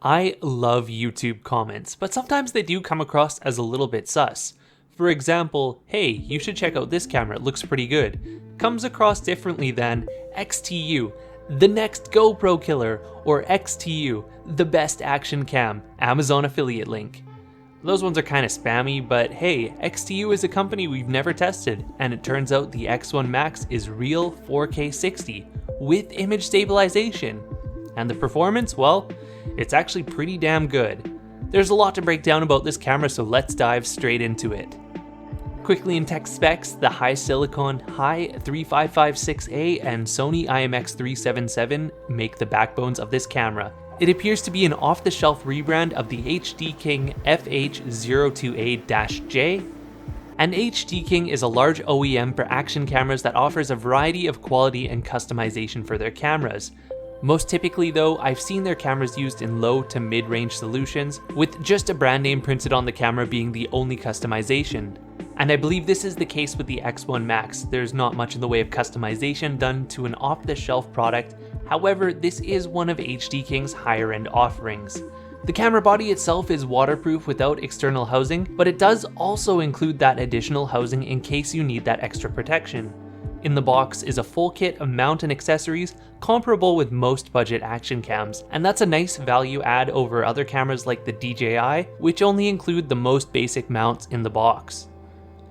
I love YouTube comments, but sometimes they do come across as a little bit sus. For example, hey, you should check out this camera, it looks pretty good, comes across differently than XTU, the next GoPro killer, or XTU, the best action cam, Amazon affiliate link. Those ones are kinda spammy, but hey, XTU is a company we've never tested, and it turns out the X1 Max is real 4K 60, with image stabilization. And the performance, well, it's actually pretty damn good. There's a lot to break down about this camera, so let's dive straight into it. Quickly in tech specs, the HiSilicon Hi-3556A and Sony IMX377 make the backbones of this camera. It appears to be an off-the-shelf rebrand of the HD King FH02A-J. And HD King is a large OEM for action cameras that offers a variety of quality and customization for their cameras. Most typically though, I've seen their cameras used in low to mid-range solutions, with just a brand name printed on the camera being the only customization. And I believe this is the case with the X1 Max. There's not much in the way of customization done to an off-the-shelf product, however, this is one of HD King's higher-end offerings. The camera body itself is waterproof without external housing, but it does also include that additional housing in case you need that extra protection. In the box is a full kit of mount and accessories comparable with most budget action cams, and that's a nice value add over other cameras like the DJI, which only include the most basic mounts in the box.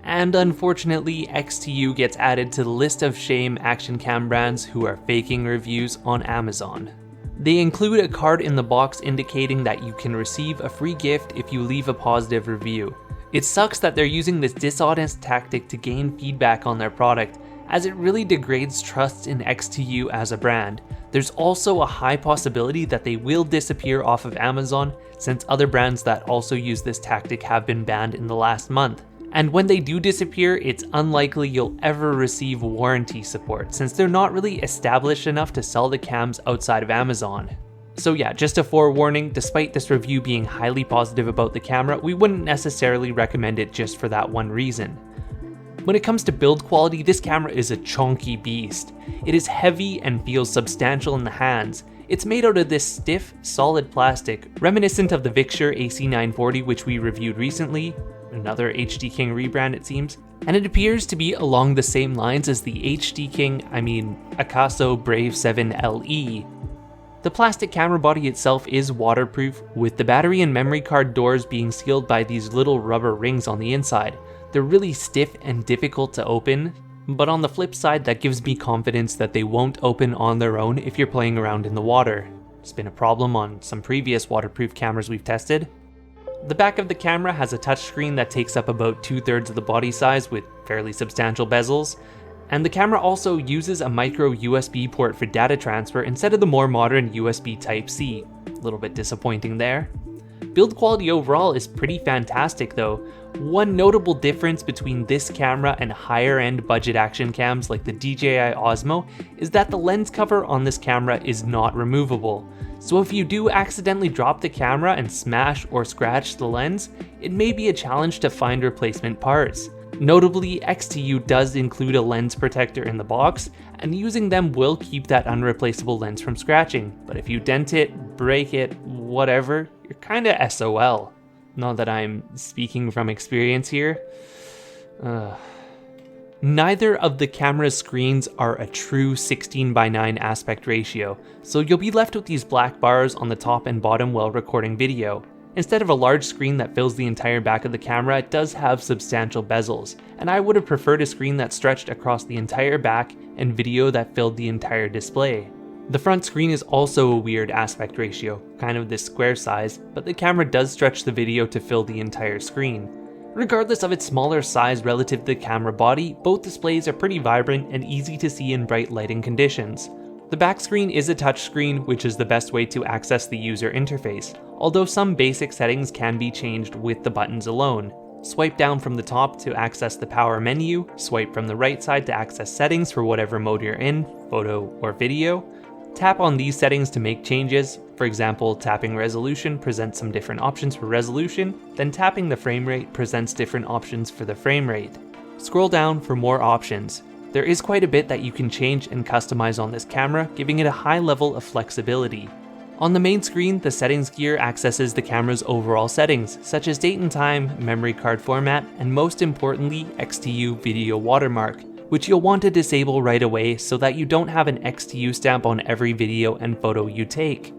And unfortunately, XTU gets added to the list of shame action cam brands who are faking reviews on Amazon. They include a card in the box indicating that you can receive a free gift if you leave a positive review. It sucks that they're using this dishonest tactic to gain feedback on their product, as it really degrades trust in XTU as a brand. There's also a high possibility that they will disappear off of Amazon, since other brands that also use this tactic have been banned in the last month. And when they do disappear, it's unlikely you'll ever receive warranty support, since they're not really established enough to sell the cams outside of Amazon. So yeah, just a forewarning, despite this review being highly positive about the camera, we wouldn't necessarily recommend it just for that one reason. When it comes to build quality, this camera is a chunky beast. It is heavy and feels substantial in the hands. It's made out of this stiff, solid plastic, reminiscent of the Vixure AC940 which we reviewed recently, another HD King rebrand it seems, and it appears to be along the same lines as the Akaso Brave 7 LE. The plastic camera body itself is waterproof, with the battery and memory card doors being sealed by these little rubber rings on the inside. They're really stiff and difficult to open, but on the flip side that gives me confidence that they won't open on their own if you're playing around in the water. It's been a problem on some previous waterproof cameras we've tested. The back of the camera has a touchscreen that takes up about 2/3 of the body size with fairly substantial bezels, and the camera also uses a micro USB port for data transfer instead of the more modern USB Type-C. A little bit disappointing there. Build quality overall is pretty fantastic though. One notable difference between this camera and higher end budget action cams like the DJI Osmo is that the lens cover on this camera is not removable. So if you do accidentally drop the camera and smash or scratch the lens, it may be a challenge to find replacement parts. Notably, XTU does include a lens protector in the box, and using them will keep that unreplaceable lens from scratching, but if you dent it, break it, whatever, you're kinda SOL. Not that I'm speaking from experience here. Neither of the camera's screens are a true 16:9 aspect ratio, so you'll be left with these black bars on the top and bottom while recording video. Instead of a large screen that fills the entire back of the camera, it does have substantial bezels, and I would have preferred a screen that stretched across the entire back and video that filled the entire display. The front screen is also a weird aspect ratio, kind of this square size, but the camera does stretch the video to fill the entire screen. Regardless of its smaller size relative to the camera body, both displays are pretty vibrant and easy to see in bright lighting conditions. The back screen is a touchscreen, which is the best way to access the user interface, although some basic settings can be changed with the buttons alone. Swipe down from the top to access the power menu, swipe from the right side to access settings for whatever mode you're in, photo or video. Tap on these settings to make changes. For example, tapping resolution presents some different options for resolution, then tapping the frame rate presents different options for the frame rate. Scroll down for more options. There is quite a bit that you can change and customize on this camera, giving it a high level of flexibility. On the main screen, the settings gear accesses the camera's overall settings, such as date and time, memory card format, and most importantly, XTU video watermark, which you'll want to disable right away so that you don't have an XTU stamp on every video and photo you take.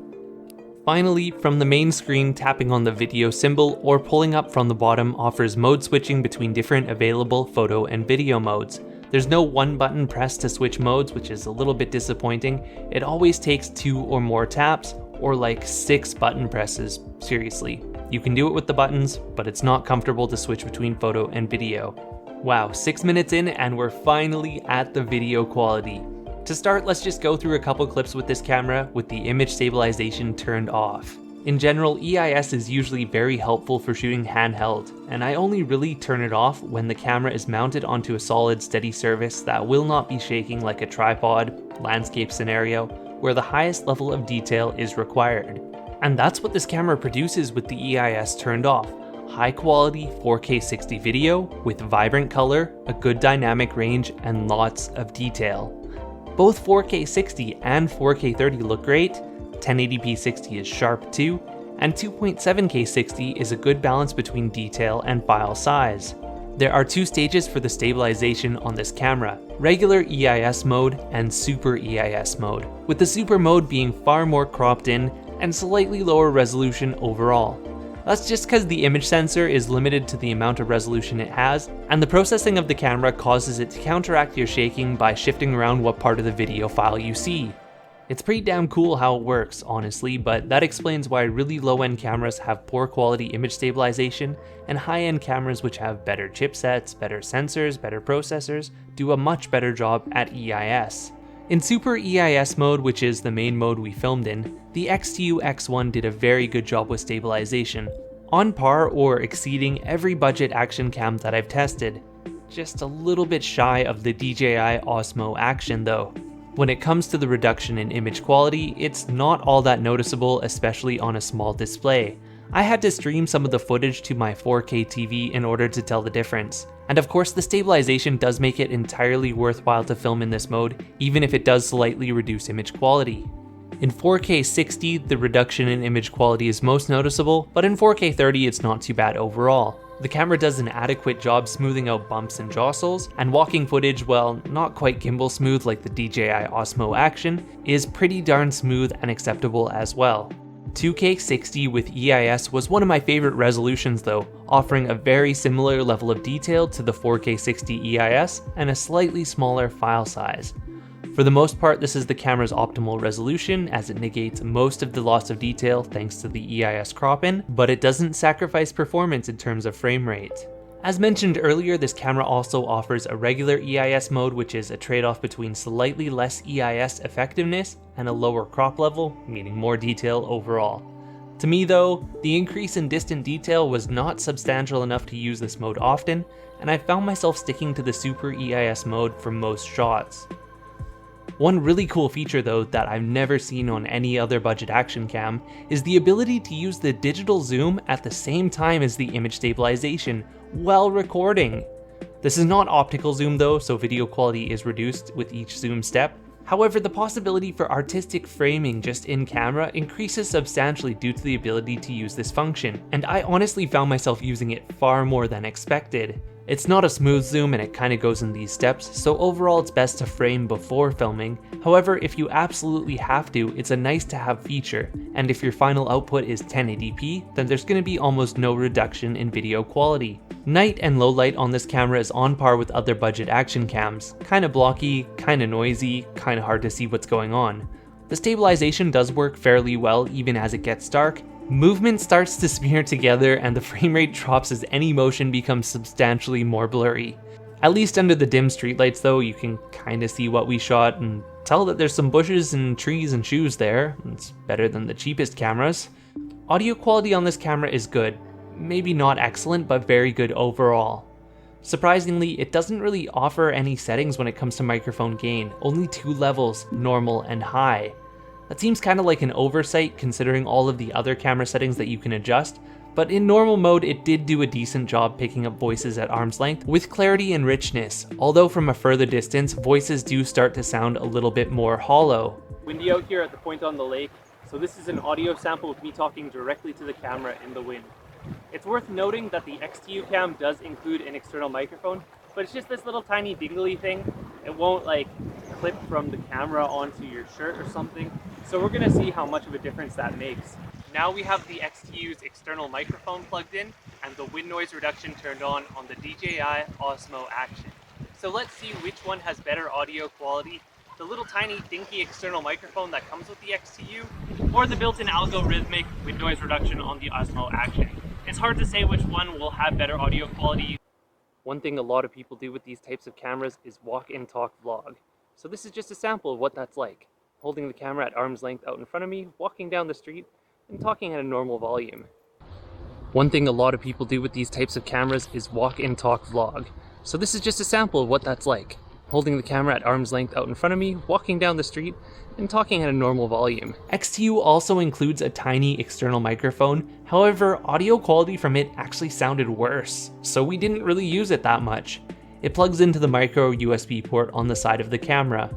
Finally, from the main screen, tapping on the video symbol or pulling up from the bottom offers mode switching between different available photo and video modes. There's no one button press to switch modes, which is a little bit disappointing. It always takes 2 or more taps, or like 6 button presses, seriously. You can do it with the buttons, but it's not comfortable to switch between photo and video. Wow, 6 minutes in and we're finally at the video quality. To start, let's just go through a couple clips with this camera with the image stabilization turned off. In general, EIS is usually very helpful for shooting handheld, and I only really turn it off when the camera is mounted onto a solid, steady surface that will not be shaking like a tripod, landscape scenario, where the highest level of detail is required. And that's what this camera produces with the EIS turned off. High quality 4K 60 video with vibrant color, a good dynamic range, and lots of detail. Both 4K 60 and 4K 30 look great, 1080p 60 is sharp too, and 2.7K 60 is a good balance between detail and file size. There are 2 stages for the stabilization on this camera, regular EIS mode and super EIS mode, with the super mode being far more cropped in and slightly lower resolution overall. That's just because the image sensor is limited to the amount of resolution it has, and the processing of the camera causes it to counteract your shaking by shifting around what part of the video file you see. It's pretty damn cool how it works, honestly, but that explains why really low-end cameras have poor quality image stabilization, and high-end cameras which have better chipsets, better sensors, better processors, do a much better job at EIS. In Super EIS mode, which is the main mode we filmed in, the XTU X1 did a very good job with stabilization, on par or exceeding every budget action cam that I've tested. Just a little bit shy of the DJI Osmo Action though. When it comes to the reduction in image quality, it's not all that noticeable, especially on a small display. I had to stream some of the footage to my 4K TV in order to tell the difference. And of course, the stabilization does make it entirely worthwhile to film in this mode, even if it does slightly reduce image quality. In 4K 60, the reduction in image quality is most noticeable, but in 4K 30 it's not too bad overall. The camera does an adequate job smoothing out bumps and jostles, and walking footage, well, not quite gimbal smooth like the DJI Osmo Action, is pretty darn smooth and acceptable as well. 2K 60 with EIS was one of my favorite resolutions though, offering a very similar level of detail to the 4K 60 EIS and a slightly smaller file size. For the most part, this is the camera's optimal resolution as it negates most of the loss of detail thanks to the EIS crop-in, but it doesn't sacrifice performance in terms of frame rate. As mentioned earlier, this camera also offers a regular EIS mode, which is a trade-off between slightly less EIS effectiveness and a lower crop level, meaning more detail overall. To me though, the increase in distant detail was not substantial enough to use this mode often, and I found myself sticking to the Super EIS mode for most shots. One really cool feature though that I've never seen on any other budget action cam is the ability to use the digital zoom at the same time as the image stabilization while recording. This is not optical zoom though, so video quality is reduced with each zoom step. However, the possibility for artistic framing just in camera increases substantially due to the ability to use this function, and I honestly found myself using it far more than expected. It's not a smooth zoom and it kinda goes in these steps, so overall it's best to frame before filming. However, if you absolutely have to, it's a nice to have feature, and if your final output is 1080p, then there's gonna be almost no reduction in video quality. Night and low light on this camera is on par with other budget action cams, kinda blocky, kinda noisy, kinda hard to see what's going on. The stabilization does work fairly well even as it gets dark. Movement starts to smear together and the frame rate drops as any motion becomes substantially more blurry. At least under the dim streetlights though, you can kinda see what we shot and tell that there's some bushes and trees and shoes there. It's better than the cheapest cameras. Audio quality on this camera is good. Maybe not excellent, but very good overall. Surprisingly, it doesn't really offer any settings when it comes to microphone gain, only 2 levels, normal and high. That seems kind of like an oversight considering all of the other camera settings that you can adjust, but in normal mode it did do a decent job picking up voices at arm's length with clarity and richness, although from a further distance, voices do start to sound a little bit more hollow. Windy out here at the point on the lake, So this is an audio sample with me talking directly to the camera in the wind. It's worth noting that the XTU cam does include an external microphone, but it's just this little tiny dingly thing. It won't like clip from the camera onto your shirt or something. So we're gonna see how much of a difference that makes. Now we have the XTU's external microphone plugged in and the wind noise reduction turned on the DJI Osmo Action. So let's see which one has better audio quality, the little tiny dinky external microphone that comes with the XTU, or the built-in algorithmic wind noise reduction on the Osmo Action. It's hard to say which one will have better audio quality. One thing a lot of people do with these types of cameras is walk and talk vlog. So this is just a sample of what that's like. Holding the camera at arm's length out in front of me, walking down the street, and talking at a normal volume. One thing a lot of people do with these types of cameras is walk and talk vlog. So this is just a sample of what that's like. Holding the camera at arm's length out in front of me, walking down the street, and talking at a normal volume. XTU also includes a tiny external microphone, however, audio quality from it actually sounded worse, so we didn't really use it that much. It plugs into the micro USB port on the side of the camera.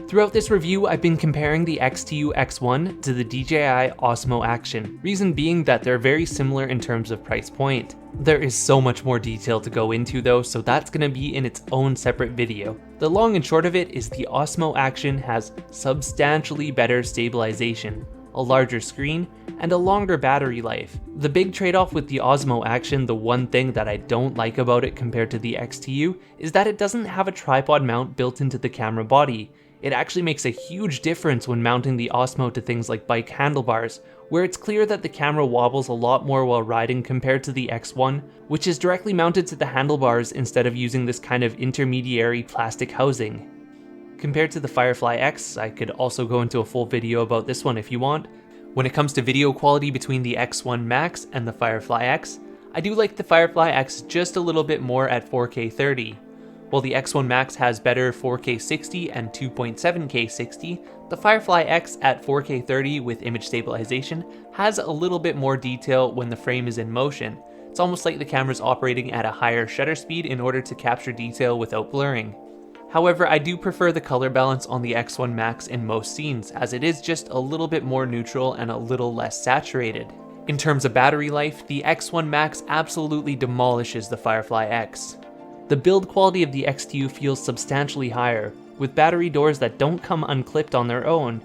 Throughout this review, I've been comparing the XTU X1 to the DJI Osmo Action, reason being that they're very similar in terms of price point. There is so much more detail to go into though, so that's going to be in its own separate video. The long and short of it is the Osmo Action has substantially better stabilization, a larger screen, and a longer battery life. The big trade-off with the Osmo Action, the one thing that I don't like about it compared to the XTU, is that it doesn't have a tripod mount built into the camera body. It actually makes a huge difference when mounting the Osmo to things like bike handlebars, where it's clear that the camera wobbles a lot more while riding compared to the X1, which is directly mounted to the handlebars instead of using this kind of intermediary plastic housing. Compared to the Firefly X, I could also go into a full video about this one if you want. When it comes to video quality between the X1 Max and the Firefly X, I do like the Firefly X just a little bit more at 4K 30. While the X1 Max has better 4K 60 and 2.7K 60, the Firefly X at 4K 30 with image stabilization has a little bit more detail when the frame is in motion. It's almost like the camera's operating at a higher shutter speed in order to capture detail without blurring. However, I do prefer the color balance on the X1 Max in most scenes, as it is just a little bit more neutral and a little less saturated. In terms of battery life, the X1 Max absolutely demolishes the Firefly X. The build quality of the XTU feels substantially higher, with battery doors that don't come unclipped on their own.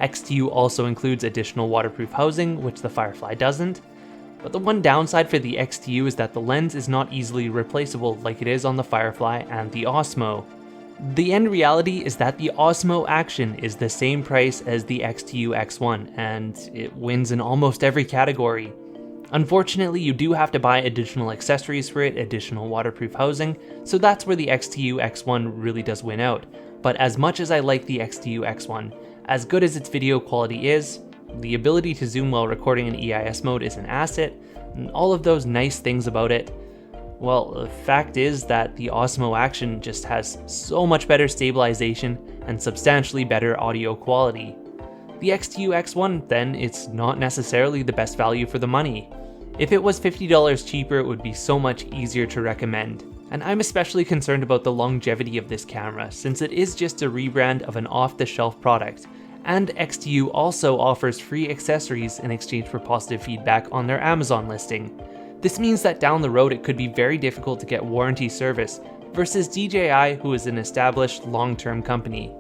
XTU also includes additional waterproof housing, which the Firefly doesn't, but the one downside for the XTU is that the lens is not easily replaceable like it is on the Firefly and the Osmo. The end reality is that the Osmo Action is the same price as the XTU X1, and it wins in almost every category. Unfortunately, you do have to buy additional accessories for it, additional waterproof housing, so that's where the XTU X1 really does win out. But as much as I like the XTU X1, as good as its video quality is, the ability to zoom while recording in EIS mode is an asset, and all of those nice things about it, well, the fact is that the Osmo Action just has so much better stabilization and substantially better audio quality. The XTU X1, then, it's not necessarily the best value for the money. If it was $50 cheaper, it would be so much easier to recommend. And I'm especially concerned about the longevity of this camera, since it is just a rebrand of an off-the-shelf product, and XTU also offers free accessories in exchange for positive feedback on their Amazon listing. This means that down the road it could be very difficult to get warranty service, versus DJI, who is an established long-term company.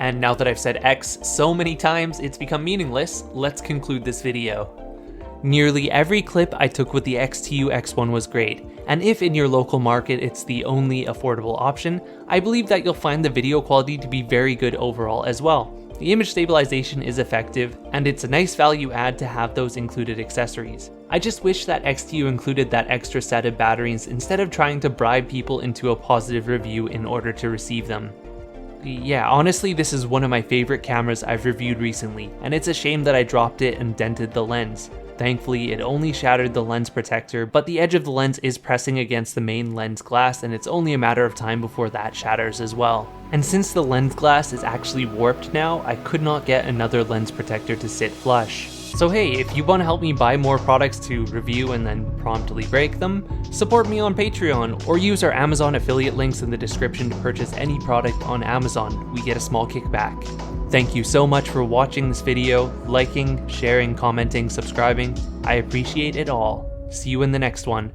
And now that I've said X so many times it's become meaningless, let's conclude this video. Nearly every clip I took with the XTU X1 was great, and if in your local market it's the only affordable option, I believe that you'll find the video quality to be very good overall as well. The image stabilization is effective, and it's a nice value add to have those included accessories. I just wish that XTU included that extra set of batteries instead of trying to bribe people into a positive review in order to receive them. Yeah, honestly, this is one of my favorite cameras I've reviewed recently, and it's a shame that I dropped it and dented the lens. Thankfully, it only shattered the lens protector, but the edge of the lens is pressing against the main lens glass, and it's only a matter of time before that shatters as well. And since the lens glass is actually warped now, I could not get another lens protector to sit flush. So hey, if you want to help me buy more products to review and then promptly break them, support me on Patreon, or use our Amazon affiliate links in the description to purchase any product on Amazon. We get a small kickback. Thank you so much for watching this video, liking, sharing, commenting, subscribing. I appreciate it all. See you in the next one.